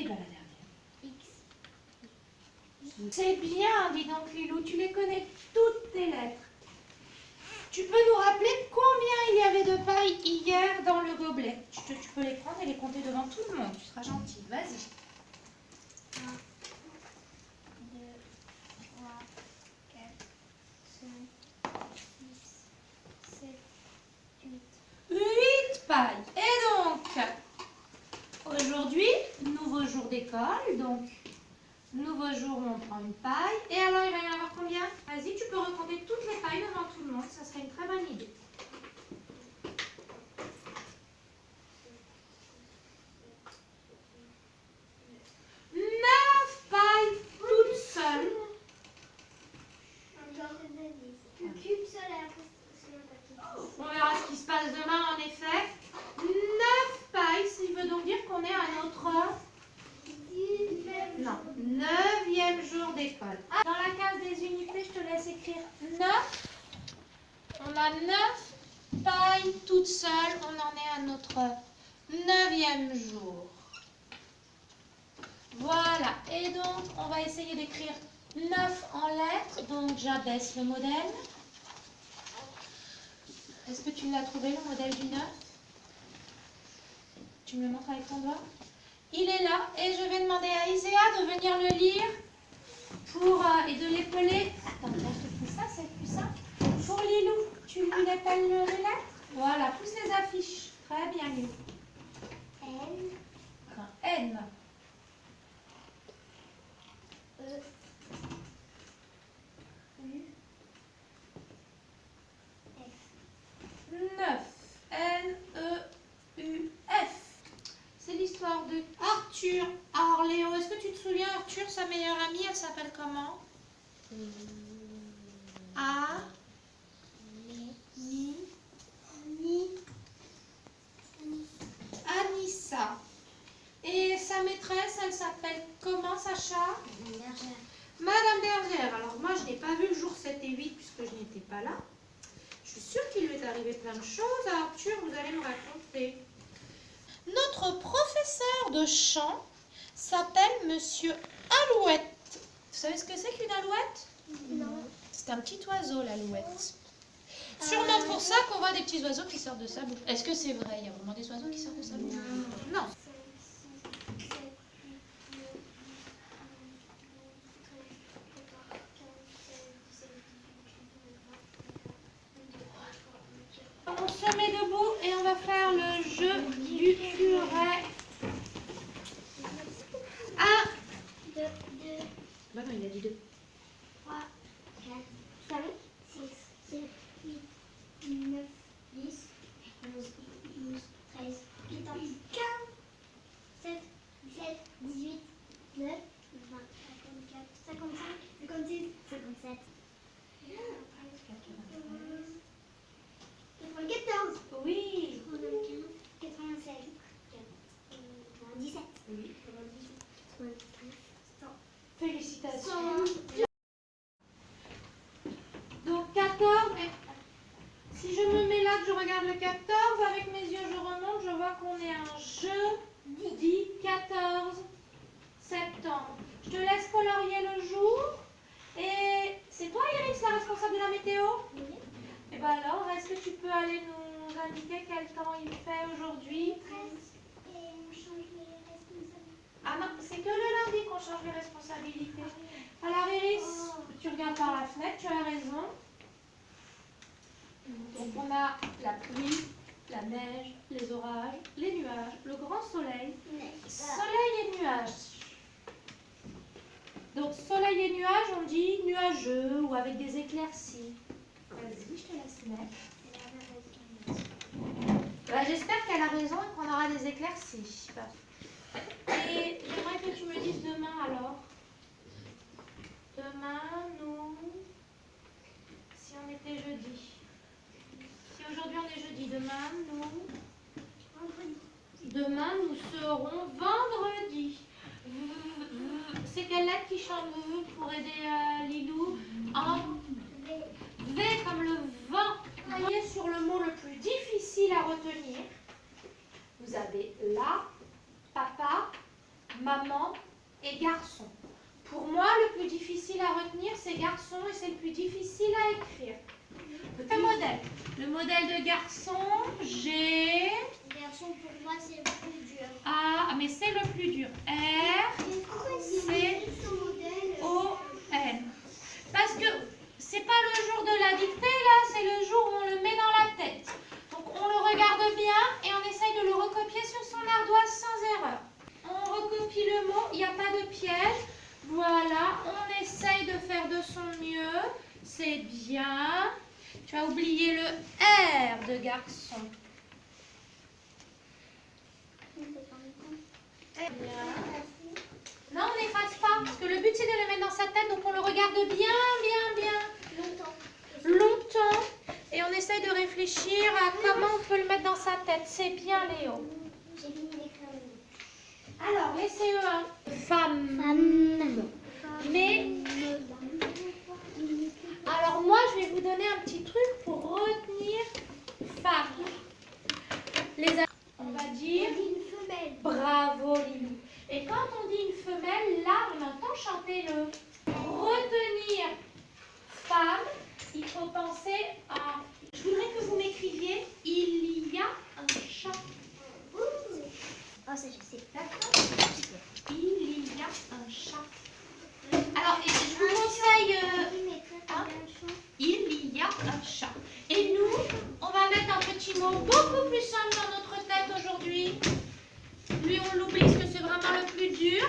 Et bien la dernière. C'est bien, dis donc Lilou, tu les connais toutes tes lettres. Tu peux nous rappeler combien il y avait de pailles hier dans le gobelet? Tu peux les prendre et les compter devant tout le monde, tu seras gentille, vas-y. 1, 2, 3, 4, 5, 6, 7, 8. 8 pailles. Et donc, aujourd'hui, nouveau jour d'école, donc nouveau jour où on prend une paille. Et alors, il va y en avoir combien? Vas-y, tu peux recompter toutes les pailles devant tout le monde, ça serait une très bonne idée. 9 pailles toutes seules. Qu'une seule et après, c'est un paquet. On verra ce qui se passe demain, en effet. 9 pailles, ça veut donc dire qu'on est à notre... Non, 9e jour d'école. Dans la case des unités, je te laisse écrire 9. On a 9 pailles toutes seules. On en est à notre 9e jour. Voilà. Et donc, on va essayer d'écrire 9 en lettres. Donc, j'abaisse le modèle. Est-ce que tu l'as trouvé, le modèle du 9? Tu me le montres avec ton doigt? Il est là et je vais demander à Iséa de venir le lire et de l'épeler. Attends, là je te fais ça, c'est plus simple. Pour Lilou, tu lui l'épelles les lettres? Voilà, pousse les affiches. Très bien, Lilou. N. E. U. F. 9. N, E, U, F. C'est l'histoire de Arthur. Alors Léo, est-ce que tu te souviens, Arthur, sa meilleure amie, elle s'appelle comment? A. Ni. Anissa. Et sa maîtresse, elle s'appelle comment, Sacha? Bergère. Madame Bergère. Alors moi, je n'ai pas vu le jour 7 et 8 puisque je n'étais pas là. Je suis sûre qu'il lui est arrivé plein de choses. Arthur, vous allez nous raconter. Notre professeur de chant s'appelle Monsieur Alouette. Vous savez ce que c'est qu'une alouette? Non. C'est un petit oiseau, l'alouette. Sûrement pour ça qu'on voit des petits oiseaux qui sortent de sa bouche. Est-ce que c'est vrai? Il y a vraiment des oiseaux qui sortent de sa bouche? Non. On se met debout et on va faire le jeu du furet. 1. 2, 2, Bah non, il a dit 2. 3, 4, 5, 6, 7, 8, 9, 10, 11, 12, 13, 14, 15, 7, 17, 18, 9, 20, 54, 55, 56, 57. 94, Oui. 95, 96, 97, Oui. 98, 100. Félicitations. Donc 14. Si je me mets là, que je regarde le 14, avec mes yeux je remonte, je vois qu'on est un jeudi 14 septembre. Je te laisse colorier le jour. Et c'est toi, Iris, la responsable de la météo? Oui. Et bien alors, est-ce que tu peux aller nous indiquer quel temps il fait aujourd'hui? 13. Et on change les responsabilités. Ah non, c'est que le lundi qu'on change les responsabilités. Alors Iris, tu regardes par la fenêtre, tu as raison. Donc on a la pluie, la neige, les orages, les nuages, le grand soleil, soleil et nuages. Donc soleil et nuages, on dit nuageux ou avec des éclaircies. Vas-y, je te laisse mettre. Bah, j'espère qu'elle a raison et qu'on aura des éclaircies. Et j'aimerais que tu me dises demain alors. Demain, nous, si on était jeudi. Si aujourd'hui on est jeudi, demain, nous serons vendredi. C'est quelle lettre qui chante pour aider Lilou? En V comme le vent. Voyez sur le mot le plus difficile à retenir. Vous avez la, papa, maman et garçon. Pour moi, le plus difficile à retenir, c'est garçon et c'est le plus difficile à écrire. Le modèle de garçon, j'ai... Garçon, pour moi, c'est le plus dur. A, mais c'est le plus dur. R, C, O, N. Parce que c'est pas le jour de la dictée, là, c'est le jour où on le met dans la tête. Donc on le regarde bien et on essaye de le recopier sur son ardoise sans erreur. On recopie le mot, il n'y a pas de piège. Voilà, on essaye de faire de son mieux. C'est bien. Tu as oublié le R de garçon. Bien. Non, on n'efface pas, parce que le but c'est de le mettre dans sa tête, donc on le regarde bien. Longtemps. Et on essaye de réfléchir à comment on peut le mettre dans sa tête. C'est bien, Léo. J'ai fini d'écrire le mot. Alors, les CE1. Femme. Mais, alors moi, je vais vous donner un petit truc pour retenir femme. On va dire une femelle. bravo, Lily. Et quand on dit une femelle, là, on entend chanter le retenir femme. Il faut penser à... Je voudrais que vous m'écriviez il y a un chat. Oh, ça, je sais. D'accord. Il y a un chat. Alors, je vous conseille... Il y a un chat. Et nous, on va mettre un petit mot beaucoup plus simple dans notre tête aujourd'hui. Lui, on l'oublie parce que c'est vraiment le plus dur.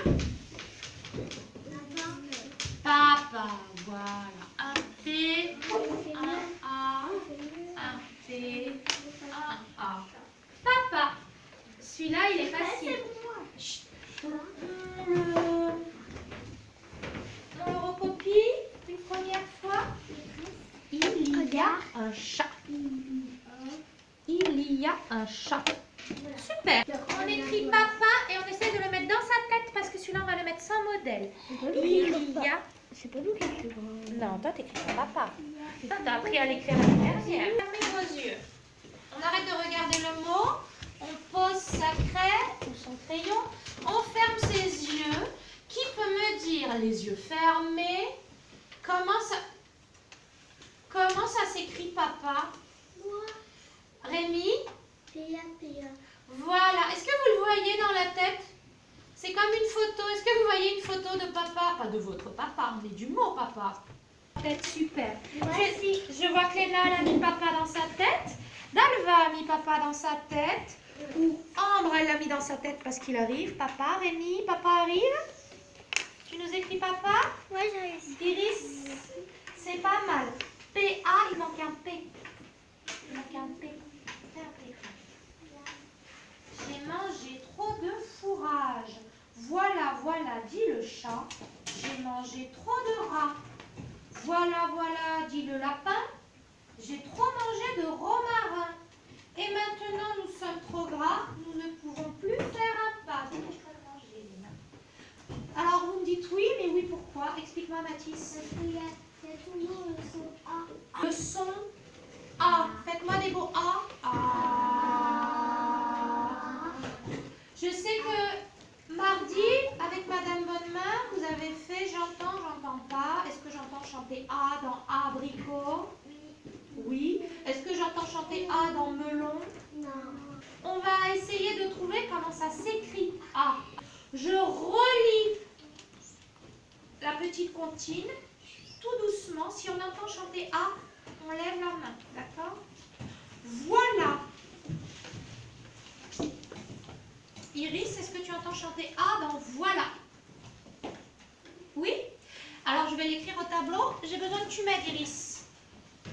Papa, voilà. Un P, un A, un P, un A. Papa. Celui-là, il est facile. Chut. On le recopie une première fois. Il y a un chat. Il y a un chat. Super. On écrit papa et on essaie de le mettre dans sa tête parce que celui-là, on va le mettre sans modèle. Il y a... C'est pas nous qui écrivons. Non, toi, t'écris pas papa. Toi, t'as appris à l'écrire la dernière. Fermez vos yeux. On arrête de regarder le mot. On pose sa craie ou son crayon. On ferme ses yeux. Qui peut me dire, les yeux fermés, comment ça s'écrit papa? Moi. Rémi? P.A. Voilà. Est-ce que vous le voyez dans la tête? C'est comme une photo. Est-ce que vous voyez une photo de papa? Pas de votre papa, mais du mot papa. Tête, super. Je vois que Léna elle a mis papa dans sa tête. Dalva a mis papa dans sa tête. Ou Ambre, elle l'a mis dans sa tête parce qu'il arrive. Papa, Rémi, papa arrive. Tu nous écris papa? Oui, j'ai réussi. Iris, c'est pas mal. P-A, il manque un P. Il manque un P. J'ai mangé trop de fourrage. Voilà, dit le chat. J'ai mangé trop de rats. Voilà, dit le lapin. J'ai trop mangé de romarin. Et maintenant, nous sommes trop gras. Nous ne pouvons plus faire un pas. Alors, vous me dites oui, mais oui, pourquoi? Explique-moi, Mathis. Parce qu'il y a toujours le son A. Le son A. Faites-moi des mots A. Je sais que mardi, avec Madame Bonnemain, vous avez fait j'entends, j'entends pas. Est-ce que j'entends chanter A dans abricot? Oui. Est-ce que j'entends chanter A dans melon? Non. On va essayer de trouver comment ça s'écrit A. Je relis la petite comptine tout doucement. Si on entend chanter A, on lève la main. D'accord? Voilà. Iris, est-ce que tu entends chanter A dans voilà? Oui? Alors je vais l'écrire au tableau. J'ai besoin que tu m'aides, Iris.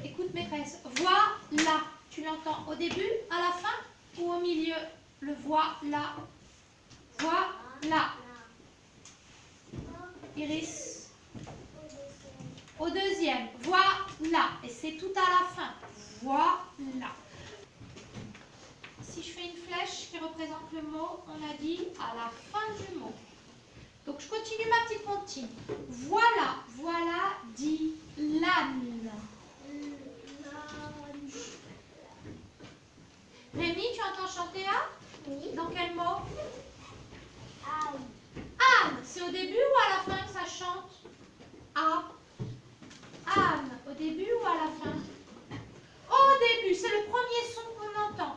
Écoute maîtresse. Voilà. Tu l'entends au début, à la fin ou au milieu? Le voilà. Voilà. Iris. Au deuxième. Voilà. Et c'est tout à la fin. Voilà. Si je fais une flèche qui représente le mot, on a dit à la fin du mot. Donc je continue ma petite comptine. Voilà, dit l'âne. Rémi, tu entends chanter A? Oui. Dans quel mot? Aïe. début ou à la fin? Au début, c'est le premier son qu'on entend.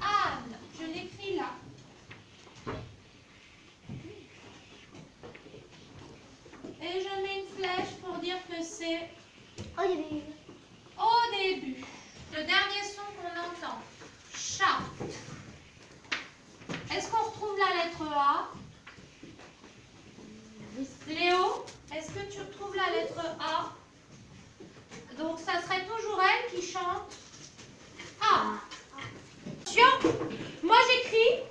Anne, je l'écris là. Et je mets une flèche pour dire que c'est Oh, il y avait au début. Le dernier son qu'on entend. Chat. Est-ce qu'on retrouve la lettre A? Léo, est-ce que tu retrouves la lettre A? Donc, ça serait toujours elle qui chante A. Attention, moi j'écris.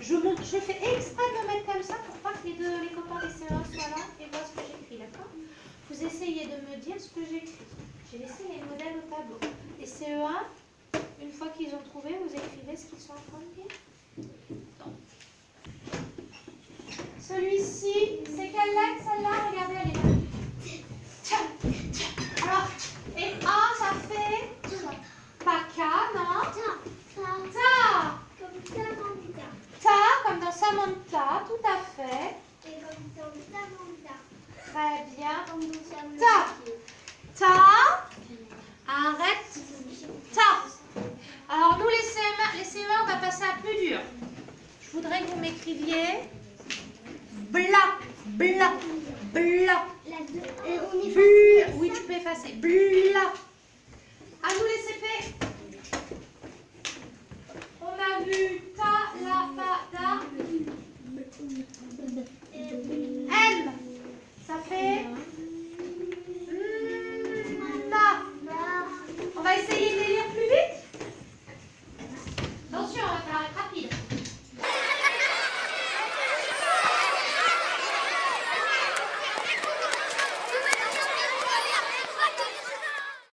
Je fais exprès de me mettre comme ça pour pas que les copains des CE1 soient là et voient ce que j'écris, d'accord? Vous essayez de me dire ce que j'écris. J'ai laissé les modèles au tableau. Les CE1, une fois qu'ils ont trouvé, vous écrivez ce qu'ils sont en train de dire. Donc, celui-ci, c'est quelle lettre celle-là? Regardez, elle est là. Tiens, tiens. Alors, et A, ça fait pas K, non? Ta. comme Samantha. Ta, comme dans Samantha, tout à fait. Et comme dans Samantha. Très bien. Comme dans Samantha. Ta. Ta. Arrête. Ta. Alors, nous, les CE1, on va passer à plus dur. Je voudrais que vous m'écriviez bla, bla, bla. La 2. Et on est Bla. Oui, tu peux effacer. Bla. À nous, les CP. On a vu ta, la, pa, da.